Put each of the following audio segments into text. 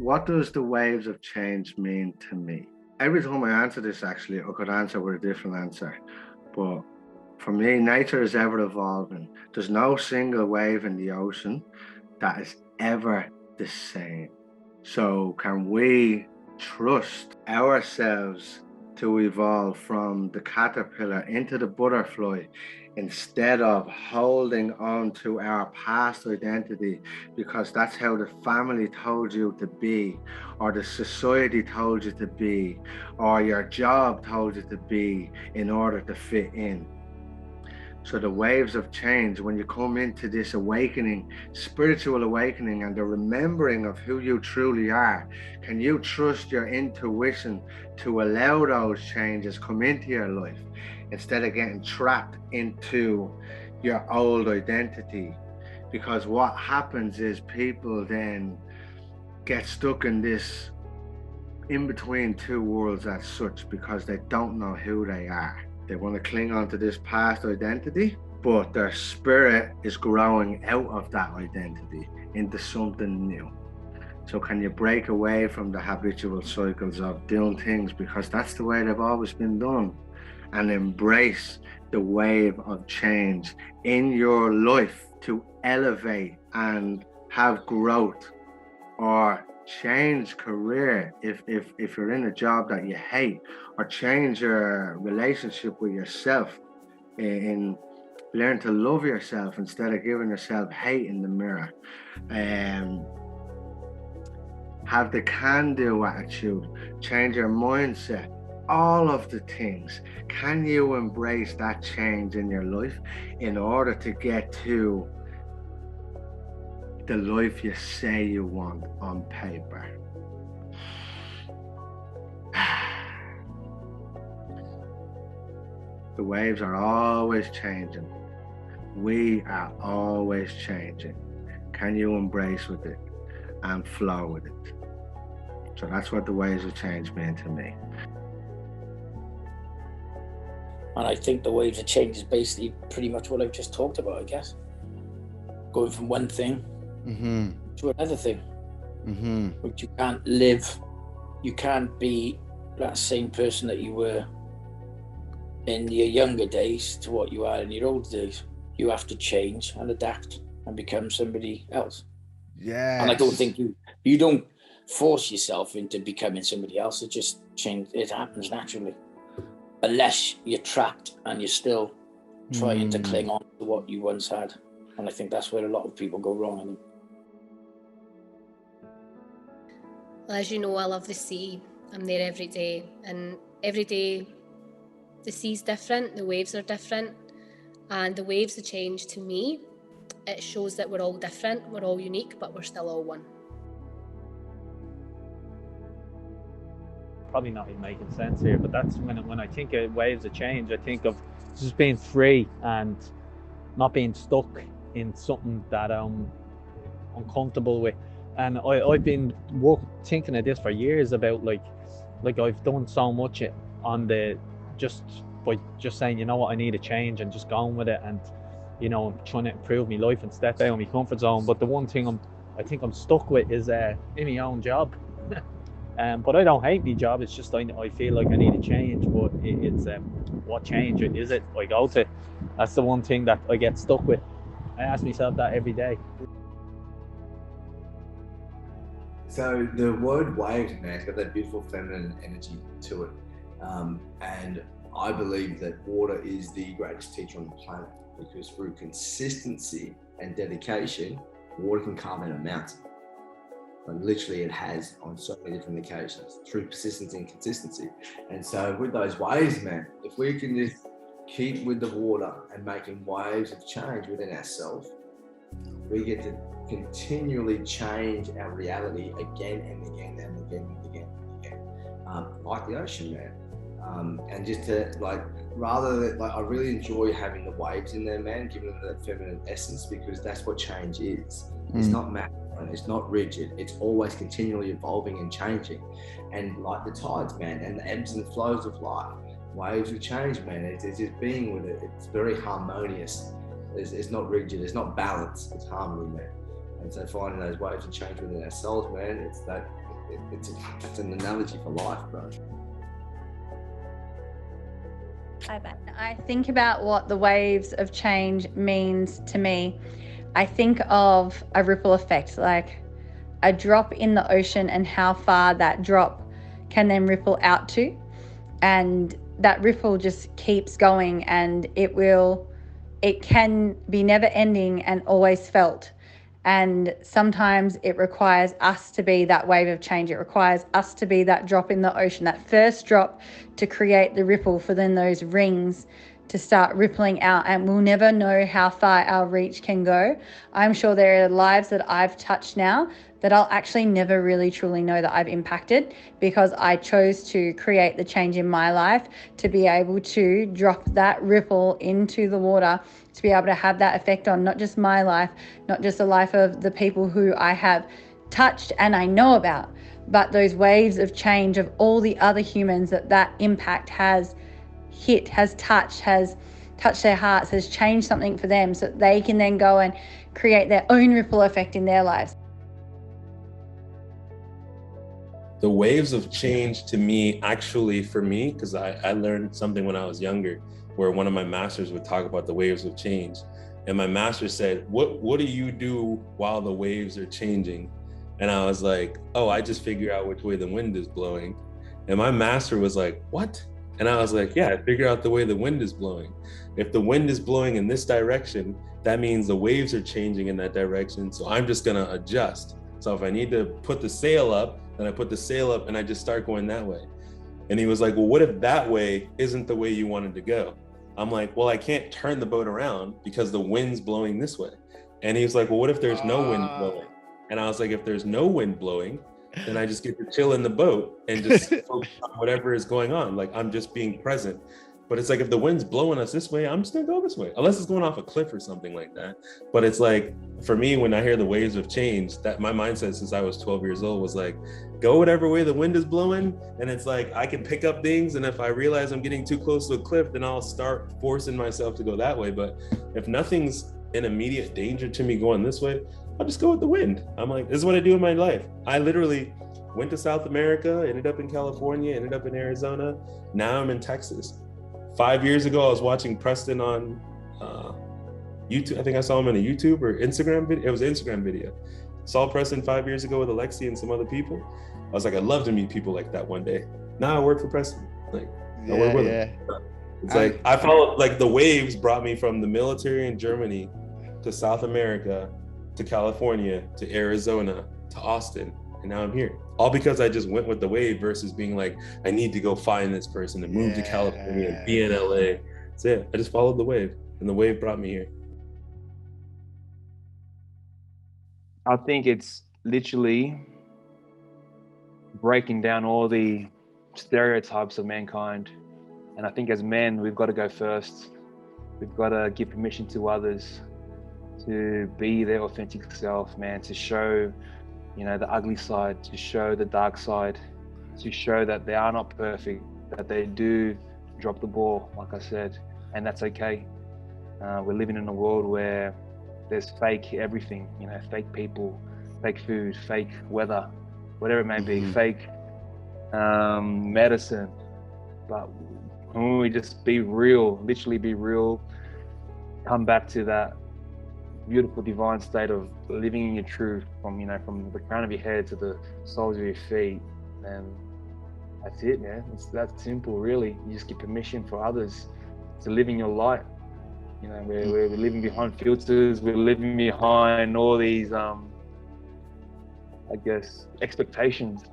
what does the waves of change mean to me? Every time I answer this, actually, I could answer with a different answer. But for me, nature is ever evolving. There's no single wave in the ocean that is ever the same. So can we trust ourselves to evolve from the caterpillar into the butterfly instead of holding on to our past identity because that's how the family told you to be, or the society told you to be, or your job told you to be in order to fit in? So the waves of change, when you come into this awakening, spiritual awakening, and the remembering of who you truly are, can you trust your intuition to allow those changes come into your life instead of getting trapped into your old identity? Because what happens is people then get stuck in this in between two worlds as such because they don't know who they are. They want to cling on to this past identity, but their spirit is growing out of that identity into something new. So can you break away from the habitual cycles of doing things because that's the way they've always been done, and embrace the wave of change in your life to elevate and have growth, or change career if you're in a job that you hate, or change your relationship with yourself, in learn to love yourself instead of giving yourself hate in the mirror, and have the can-do attitude, change your mindset, all of the things. Can you embrace that change in your life in order to get to the life you say you want on paper? The waves are always changing. We are always changing. Can you embrace with it and flow with it? So that's what the waves of change mean to me. And I think the waves of change is basically pretty much what I've just talked about, I guess. Going from one thing to another thing. But you can't live, you can't be that same person that you were in your younger days to what you are in your older days. You have to change and adapt and become somebody else. Yeah. And I don't think you don't force yourself into becoming somebody else. It just it happens naturally. Unless you're trapped and you're still trying to cling on to what you once had. And I think that's where a lot of people go wrong, I think. Well, as you know, I love the sea. I'm there every day, and every day the sea's different, the waves are different, and the waves of change, to me, it shows that we're all different, we're all unique, but we're still all one. Probably not even making sense here, but that's when I think of waves of change, I think of just being free and not being stuck in something that I'm uncomfortable with. And I've been thinking of this for years about like I've done so much on the by just saying, you know what, I need a change, and just going with it, and you know, I'm trying to improve my life and step out of my comfort zone. But the one thing I think I'm stuck with is in my own job. But I don't hate my job. It's just I feel like I need a change. But it's what change is it I go to? That's the one thing that I get stuck with. I ask myself that every day. So the word waves, man, it's got that beautiful feminine energy to it. And I believe that water is the greatest teacher on the planet, because through consistency and dedication, water can carve out a mountain. But literally it has on so many different occasions through persistence and consistency. And so with those waves, man, if we can just keep with the water and making waves of change within ourselves, we get to continually change our reality again and again and again and again and again, like the ocean, man. And just to I really enjoy having the waves in there, man, giving them that feminine essence, because that's what change is. It's not masculine, it's not rigid, it's always continually evolving and changing. And like the tides, man, and the ebbs and flows of life, waves of change, man, it's just being with it. It's very harmonious. It's not rigid, it's not balance, it's harmony, man. And so finding those waves of change within ourselves, man, it's that it's an analogy for life, bro. I think about what the waves of change means to me. I think of a ripple effect, like a drop in the ocean and how far that drop can then ripple out to. And that ripple just keeps going, and it can be never ending and always felt. And sometimes it requires us to be that wave of change. It requires us to be that drop in the ocean, that first drop to create the ripple, for then those rings to start rippling out. And we'll never know how far our reach can go. I'm sure there are lives that I've touched now that I'll actually never really truly know that I've impacted, because I chose to create the change in my life, to be able to drop that ripple into the water, to be able to have that effect on not just my life, not just the life of the people who I have touched and I know about, but those waves of change of all the other humans that impact has hit, has touched their hearts, has changed something for them, so that they can then go and create their own ripple effect in their lives. The waves of change to me, actually for me, because I learned something when I was younger, where one of my masters would talk about the waves of change. And my master said, what do you do while the waves are changing? And I was like, oh, I just figure out which way the wind is blowing. And my master was like, what? And I was like, yeah, I figure out the way the wind is blowing. If the wind is blowing in this direction, that means the waves are changing in that direction. So I'm just gonna adjust. So if I need to put the sail up, then I put the sail up and I just start going that way. And he was like, well, what if that way isn't the way you wanted to go? I'm like, well, I can't turn the boat around because the wind's blowing this way. And he was like, well, what if there's no wind blowing? And I was like, if there's no wind blowing, then I just get to chill in the boat and just focus on whatever is going on. Like, I'm just being present. But it's like, if the wind's blowing us this way, I'm just gonna go this way, unless it's going off a cliff or something like that. But it's like, for me, when I hear the waves of change, that my mindset since I was 12 years old was like, go whatever way the wind is blowing. And it's like, I can pick up things. And if I realize I'm getting too close to a cliff, then I'll start forcing myself to go that way. But if nothing's in immediate danger to me going this way, I'll just go with the wind. I'm like, this is what I do in my life. I literally went to South America, ended up in California, ended up in Arizona. Now I'm in Texas. 5 years ago, I was watching Preston on YouTube. I think I saw him in a YouTube or Instagram video. It was an Instagram video. Saw Preston 5 years ago with Alexi and some other people. I was like, I'd love to meet people like that one day. Now I work for Preston. Like, I work with him. It's like, I followed, like, the waves brought me from the military in Germany to South America, to California, to Arizona, to Austin. And now I'm here. All because I just went with the wave versus being like, I need to go find this person and move to California and be in LA. That's it. I just followed the wave, and the wave brought me here. I think it's literally breaking down all the stereotypes of mankind. And I think as men, we've got to go first. We've got to give permission to others to be their authentic self, man, to show, you know, the ugly side, to show the dark side, to show that they are not perfect, that they do drop the ball, like I said, and that's okay. We're living in a world where there's fake everything, you know, fake people, fake food, fake weather, whatever it may be, fake medicine. But when we just be real, literally be real, come back to that beautiful divine state of living in your truth, from, you know, from the crown of your head to the soles of your feet, and that's it, man. It's that simple, really. You just give permission for others to live in your light. You know, we're living behind filters, we're living behind all these I guess expectations,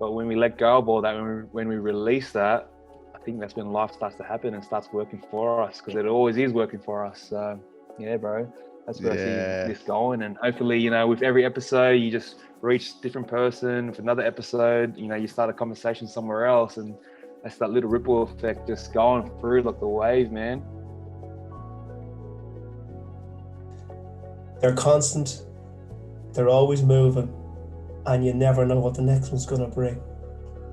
but when we let go of all that, when we release that, I think that's when life starts to happen and starts working for us, because it always is working for us. So yeah, bro, that's where I see this going. And hopefully, you know, with every episode, you just reach a different person. With another episode, you know, you start a conversation somewhere else, and that's that little ripple effect just going through like the wave, man. They're constant, they're always moving, and you never know what the next one's gonna bring.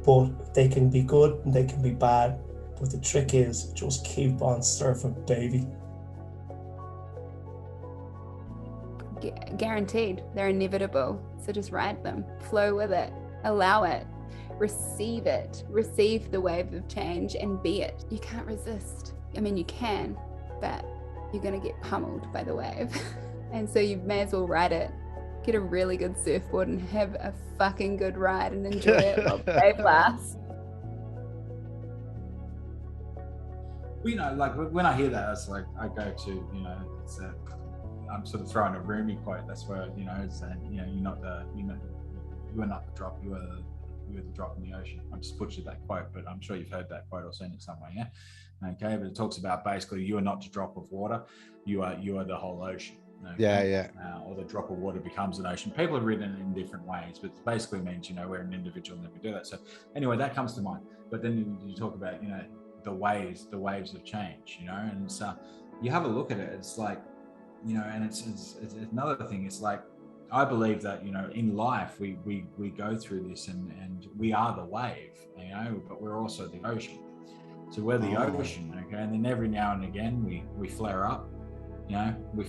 But they can be good and they can be bad, but the trick is just keep on surfing, baby. Guaranteed, they're inevitable, so just ride them, flow with it. Allow it. Receive it. Receive the wave of change and be it. You can't resist. I mean, you can, but you're going to get pummeled by the wave. And so you may as well ride it. Get a really good surfboard and have a fucking good ride and enjoy it while the wave lasts. Well, you know, like when I hear that, it's like I go to, you know, it's I'm sort of throwing a roomy quote. That's where, you know, it's saying, you know, you are not the drop, you are the drop in the ocean. I just butchered that quote, but I'm sure you've heard that quote or seen it somewhere, yeah? Okay, but it talks about basically you are not a drop of water, you are the whole ocean. Okay? Yeah. Or the drop of water becomes an ocean. People have written it in different ways, but it basically means, you know, we're an individual and then we do that. So anyway, that comes to mind. But then you talk about, you know, the waves of change, you know, and so you have a look at it, it's like, you know, and it's another thing, it's like, I believe that, you know, in life we go through this and we are the wave, you know, but we're also the ocean. So we're the ocean, okay, and then every now and again we flare up, you know, we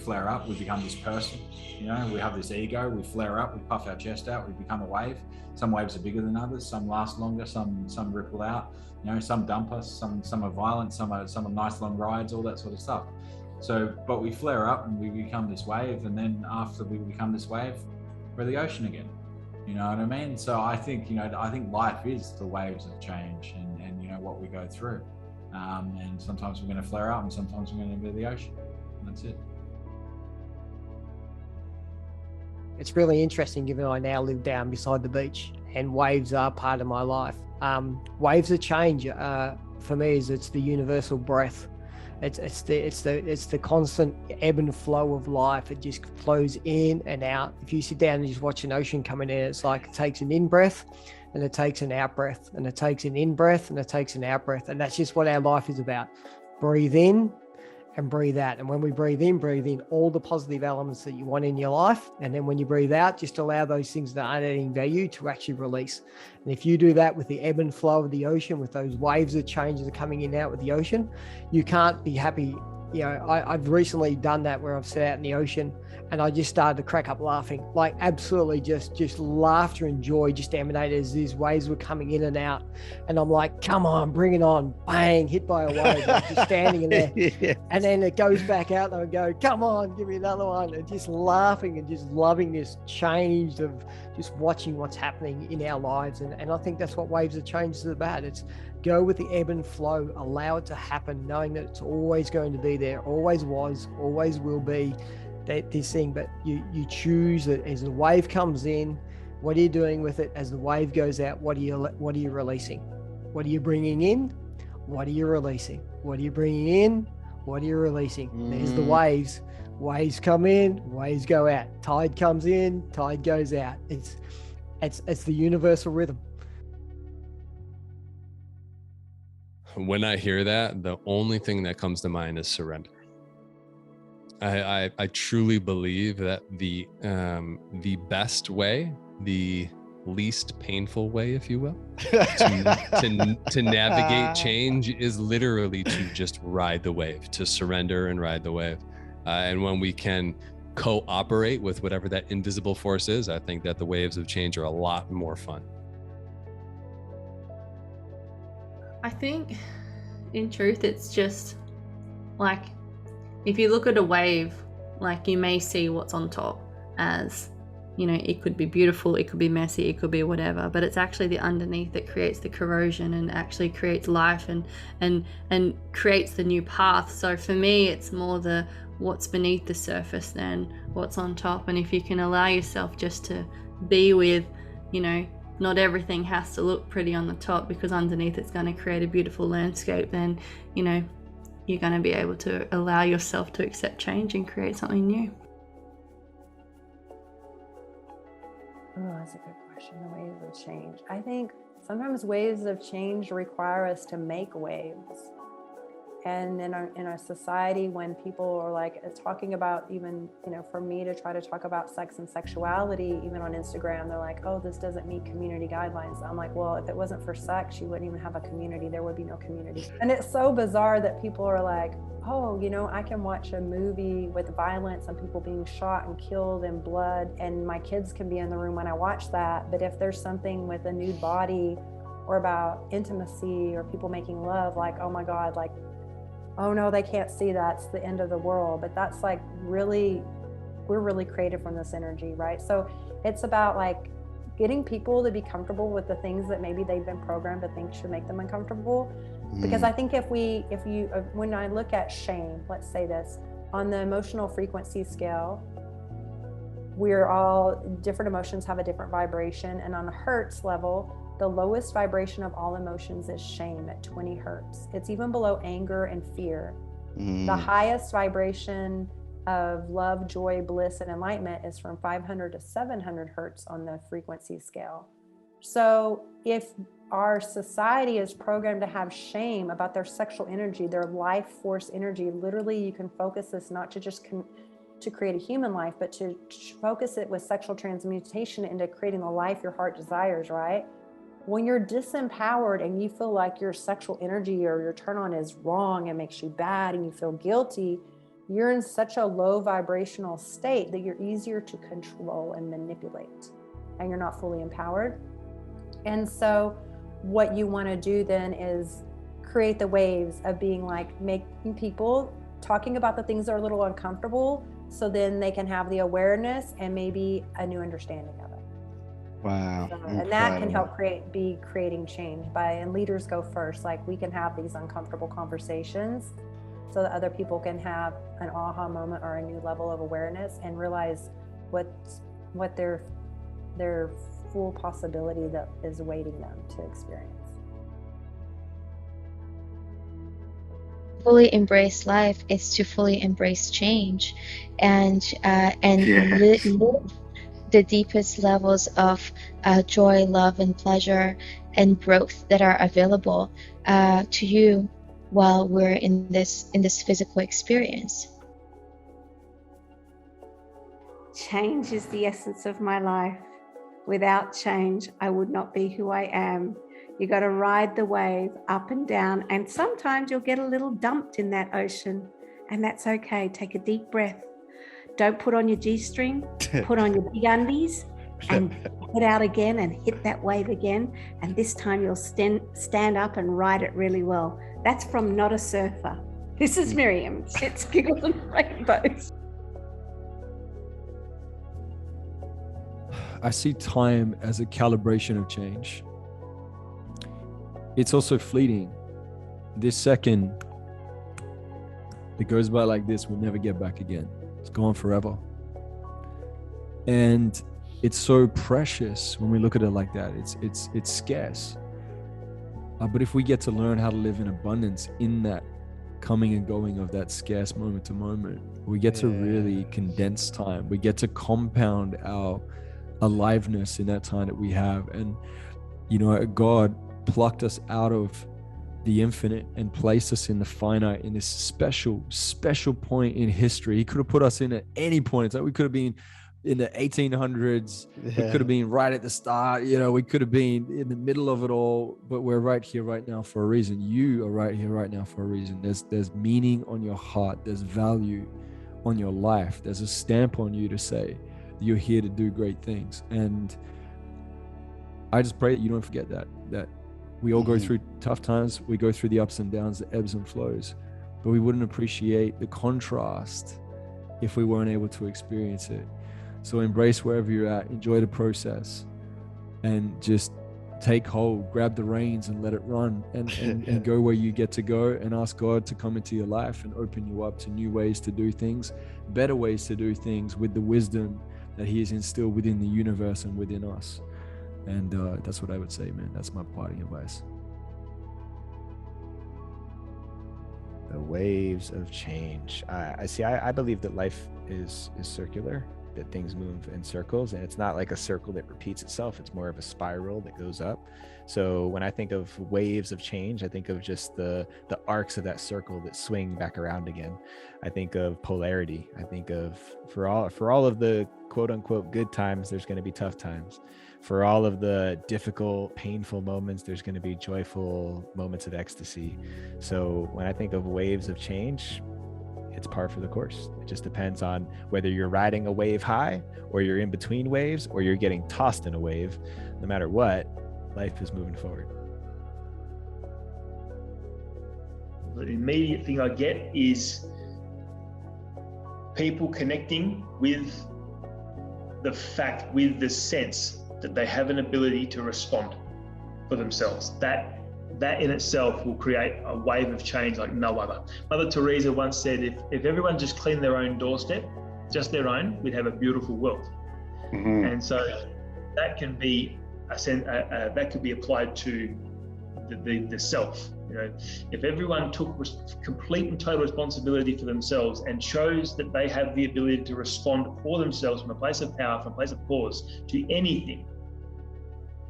become this person, you know, we have this ego, we flare up, we puff our chest out, we become a wave. Some waves are bigger than others, some last longer, some ripple out, you know, some dump us, some are violent, some are nice long rides, all that sort of stuff. So, but we flare up and we become this wave, and then after we become this wave, we're the ocean again. You know what I mean? So I think, you know, life is the waves of change and you know, what we go through. And sometimes we're going to flare up and sometimes we're going to be the ocean. And that's it. It's really interesting, given I now live down beside the beach and waves are part of my life. Waves of change for me it's the universal breath. It's the constant ebb and flow of life. It just flows in and out. If you sit down and just watch an ocean coming in, it's like it takes an in breath and it takes an out breath and it takes an in breath and it takes an out breath. And that's just what our life is about. Breathe in and breathe out. And when we breathe in all the positive elements that you want in your life. And then when you breathe out, just allow those things that aren't adding value to actually release. And if you do that with the ebb and flow of the ocean, with those waves of change that are coming in and out with the ocean, you can't be happy. You know, I've recently done that where I've sat out in the ocean and I just started to crack up laughing, like absolutely just laughter and joy just emanated as these waves were coming in and out. And I'm like, come on, bring it on, bang, hit by a wave, like just standing in there. Yes. And then it goes back out and I go, come on, give me another one. And just laughing and just loving this change of just watching what's happening in our lives. And I think that's what waves of change is about. It's go with the ebb and flow, allow it to happen, knowing that it's always going to be there, always was, always will be this thing. But you choose it as the wave comes in. What are you doing with it? As the wave goes out, what are you releasing? What are you bringing in? What are you releasing? What are you bringing in? What are you releasing? There's the waves. Waves come in, waves go out. Tide comes in, tide goes out. It's the universal rhythm. When I hear that, the only thing that comes to mind is surrender. I truly believe that the best way, the least painful way, if you will, to navigate change is literally to just ride the wave, to surrender and ride the wave. And when we can cooperate with whatever that invisible force is, I think that the waves of change are a lot more fun. I think in truth, it's just like, if you look at a wave, like you may see what's on top as, you know, it could be beautiful, it could be messy, it could be whatever, but it's actually the underneath that creates the corrosion and actually creates life and creates the new path. So for me, it's more the what's beneath the surface than what's on top. And if you can allow yourself just to be with, you know, not everything has to look pretty on the top, because underneath it's going to create a beautiful landscape, then, you know, you're going to be able to allow yourself to accept change and create something new. Oh, that's a good question. The waves of change. I think sometimes waves of change require us to make waves. And in our society, when people are like talking about, even, you know, for me to try to talk about sex and sexuality, even on Instagram, they're like, oh, this doesn't meet community guidelines. I'm like, well, if it wasn't for sex, you wouldn't even have a community. There would be no community. And it's so bizarre that people are like, oh, you know, I can watch a movie with violence and people being shot and killed and blood, and my kids can be in the room when I watch that. But if there's something with a nude body or about intimacy or people making love, like, oh my God, like, oh no, they can't see that, it's the end of the world. But that's like really, we're really created from this energy, right? So it's about like getting people to be comfortable with the things that maybe they've been programmed to think should make them uncomfortable. Because I think when I look at shame, let's say this, on the emotional frequency scale, we're all, different emotions have a different vibration. And on a hertz level, the lowest vibration of all emotions is shame at 20 hertz. It's even below anger and fear. The highest vibration of love, joy, bliss, and enlightenment is from 500 to 700 hertz on the frequency scale. So if our society is programmed to have shame about their sexual energy, their life force energy, literally you can focus this not to just to create a human life, but to focus it with sexual transmutation into creating the life your heart desires, right? When you're disempowered and you feel like your sexual energy or your turn on is wrong and makes you bad and you feel guilty, you're in such a low vibrational state that you're easier to control and manipulate, and you're not fully empowered. And so what you want to do then is create the waves of being like, making people talking about the things that are a little uncomfortable, so then they can have the awareness and maybe a new understanding of it. Wow. And that can help creating change and leaders go first. Like, we can have these uncomfortable conversations so that other people can have an aha moment or a new level of awareness and realize what their full possibility that is awaiting them to experience. Fully embrace life is to fully embrace change and live the deepest levels of joy, love, and pleasure and growth that are available to you while we're in this physical experience. Change is the essence of my life. Without change, I would not be who I am. You got to ride the wave up and down, and sometimes you'll get a little dumped in that ocean, and that's okay. Take a deep breath. Don't put on your G-string, put on your big undies and get out again and hit that wave again. And this time you'll stand up and ride it really well. That's from Not a Surfer. This is Miriam, Shits, Giggles and Rainbows. I see time as a calibration of change. It's also fleeting. This second, it goes by like this, we'll never get back again. It's gone forever. And it's so precious when we look at it like that. It's scarce. But if we get to learn how to live in abundance in that coming and going of that scarce moment to moment, we get to really condense time. We get to compound our aliveness in that time that we have. And, you know, God plucked us out of the infinite and placed us in the finite in this special point in history. He could have put us in at any point. It's like we could have been in the 1800s. We could have been right at the start. You know, we could have been in the middle of it all, but we're right here right now for a reason. You are right here right now for a reason. There's meaning on your heart. There's value on your life. There's a stamp on you to say you're here to do great things. And I just pray that you don't forget that we all go through tough times. We go through the ups and downs, the ebbs and flows, but we wouldn't appreciate the contrast if we weren't able to experience it. So embrace wherever you're at, enjoy the process, and just take hold, grab the reins and let it run, and go where you get to go, and ask God to come into your life and open you up to new ways to do things, better ways to do things with the wisdom that He has instilled within the universe and within us. And that's what I would say, man. That's my parting advice. The waves of change. I believe that life is circular. that things move in circles, and it's not like a circle that repeats itself. It's more of a spiral that goes up. So when I think of waves of change, I think of just the arcs of that circle that swing back around again. I think of polarity. I think of for all of the quote unquote good times, there's going to be tough times. For all of the difficult, painful moments, there's going to be joyful moments of ecstasy. So when I think of waves of change, it's par for the course. It just depends on whether you're riding a wave high, or you're in between waves, or you're getting tossed in a wave. No matter what, life is moving forward. The immediate thing I get is people connecting with the sense that they have an ability to respond for themselves. That in itself will create a wave of change like no other. Mother Teresa once said, if everyone just cleaned their own doorstep, just their own, we'd have a beautiful world. Mm-hmm. And so that can be that could be applied to the self. You know, if everyone took complete and total responsibility for themselves and chose that they have the ability to respond for themselves from a place of power, from a place of cause to anything,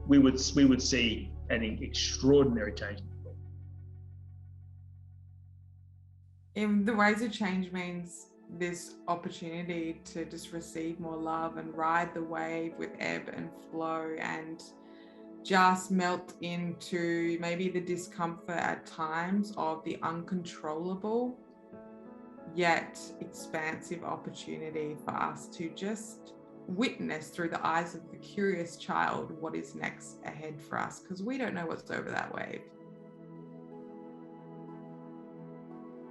we would see an extraordinary change. In the waves of change means this opportunity to just receive more love and ride the wave with ebb and flow and just melt into maybe the discomfort at times of the uncontrollable, yet expansive opportunity for us to just witness through the eyes of the curious child what is next ahead for us, because we don't know what's over that wave.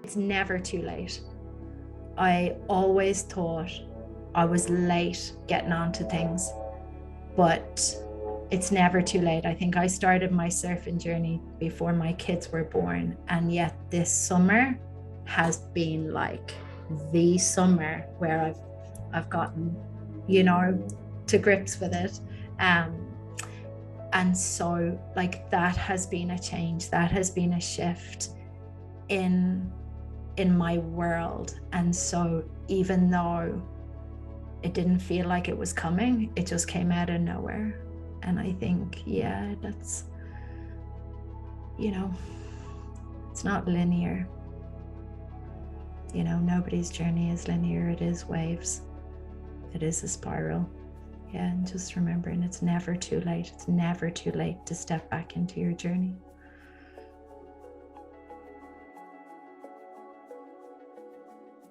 It's never too late. I always thought I was late getting onto things, but it's never too late. I think I started my surfing journey before my kids were born, and yet this summer has been like the summer where I've gotten, you know, to grips with it. And so like that has been a change, that has been a shift in my world. And so even though it didn't feel like it was coming, it just came out of nowhere. And I think, yeah, that's, you know, it's not linear. You know, nobody's journey is linear. It is waves. It is a spiral. Yeah, and just remembering it's never too late. It's never too late to step back into your journey.